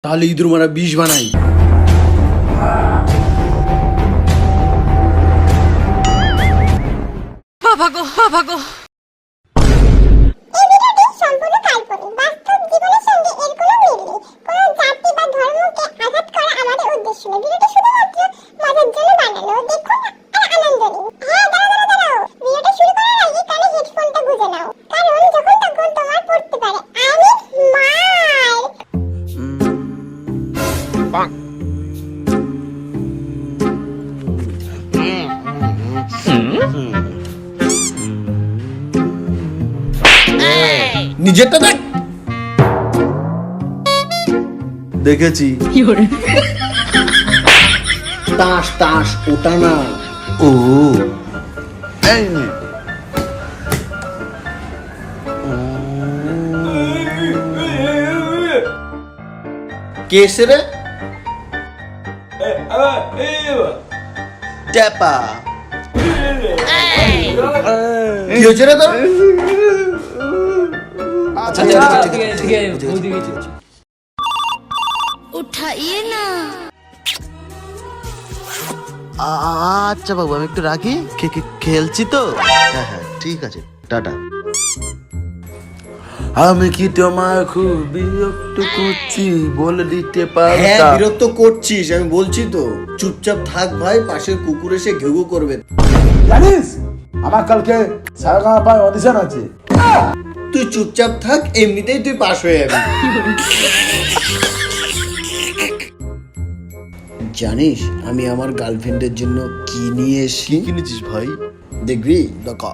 তাহলে ইঁদুর মারা বিষ বানাই। বাবা গো, বাবা গো। নিজেরটা দেখ। দেখেছি। তাস তাস ওটা না। ও এই নে। কে এসে রে? টেপা। কি হয়েছে রে তোর? আচ্ছা ঠিক আছে। উঠাইয়ে না। আচ্ছা বাবু আমি একটু রাখি, খেলছি তো। হ্যাঁ হ্যাঁ ঠিক আছে, টাটা। আমি কি তোমায় খুব বিরক্ত করছি বলে দিতে হ্যাঁ পারতাম। বিরক্ত করছিস, আমি বলছি তো। চুপচাপ থাক ভাই, পাশের কুকুর এসে ঘেউ ঘেউ করবে। জানিস আমার কালকে সারেগামাপায় অডিশন আছে। তুই চুপচাপ থাক, এমনিতেই তুই পাশ হয়ে যাবি। জানিস আমি আমার গার্লফ্রেন্ডের জন্য কি নিয়ে এসেছি? কি কিনেছিস ভাই? দেখবি? দেখা।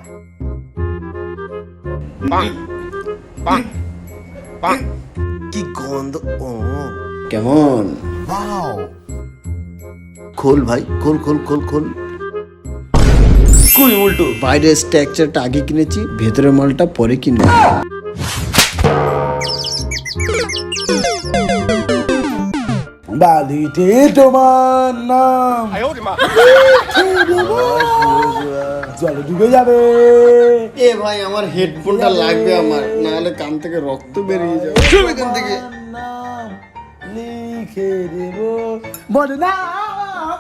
কি গন্ধ! ও কেমন? ওয়াও! খোল ভাই, খোল খোল খোল খোল। কই উল্টো, বাইরের স্ট্রাকচারটা আগে কিনেছি, ভেতরের মালটা পরে কিনবো। বালিতে তোমার নাম জলে ডুবে যাবে। এ ভাই আমার হেডফোনটা লাগবে আমার, না হলে কান থেকে রক্ত বেরিয়ে যাবে। চল এখান থেকে। নাম লিখে দেব বদনাম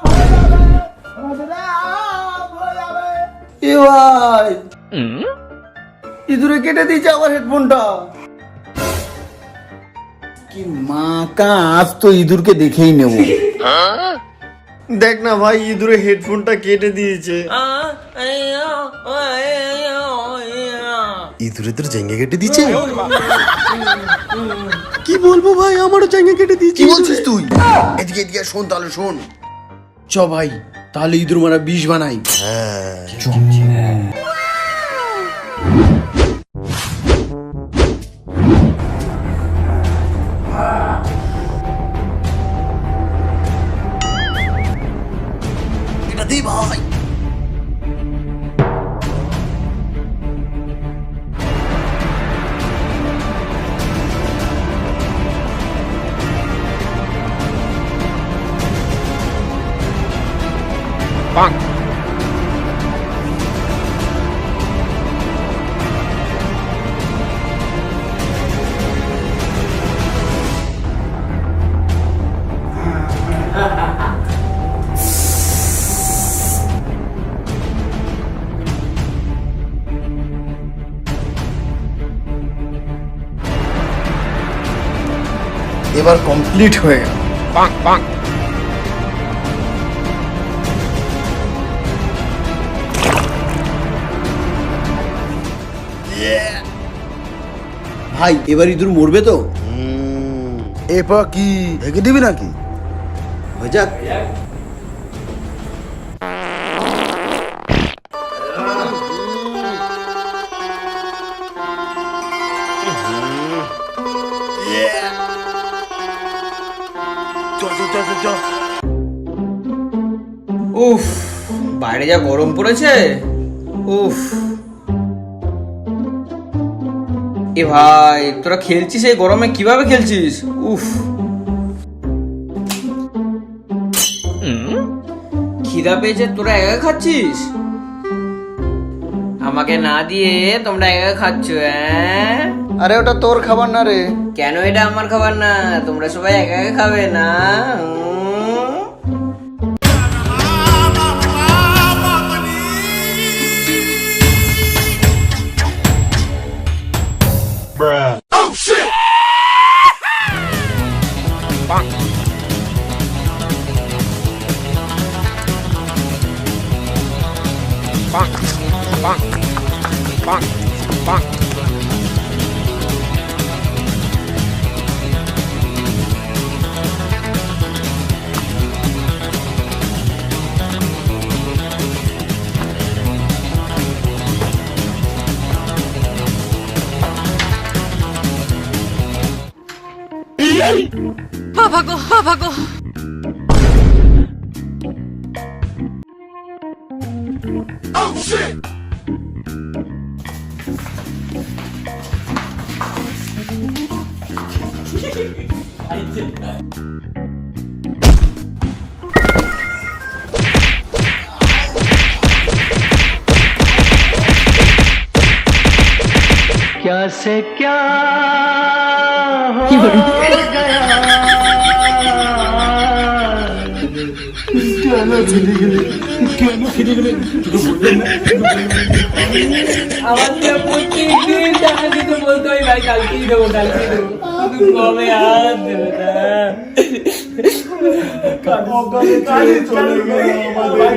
হয়ে যাবে। এ ভাই ইঁদুরে কেটে দিয়েছে আমার হেডফোনটা। কি মা কা, আজ তো ইঁদুরকে দেখেই নেব। দেখ না ভাই, ইঁদুরে হেডফোনটা কেটে দিয়েছে। ইঁদুরে তোর জায়গা কেটে দিচ্ছে? কি বলবো ভাই, আমারও জায়গা কেটে দিয়েছে। কি বলছিস তুই? এদিকে এদিকে শোন, তাহলে শোন। চ ভাই, তাহলে ইঁদুর মারা বিষ বানাই। হ্যাঁ এটা দি ভাই। এবার কমপ্লিট হয়ে গেল। ভাই এবার ইঁদুর মরবে তো? এরপর কি ঢেকে দিবি নাকি? হয়ে যাক। উফ, বাইরে যা গরম পড়েছে। উফ, এ ভাই তোরা খেলছিস এই গরমে, কিভাবে খেলছিস? উফ, খিদা পেয়েছে, তোরা একা খাচ্ছিস? আমাকে না দিয়ে তোমরা একা খাচ্ছ? আরে ওটা তোর খাবার না রে। কেন এটা আমার খাবার না? তোমরা সবাই একা একা খাবে না? আমাদের প্রত্যেকদিন টাকা দিতে বলতো ভাই কালকেই দেবো শুধু কবে আর দেবে না। চলে গেল আমাদের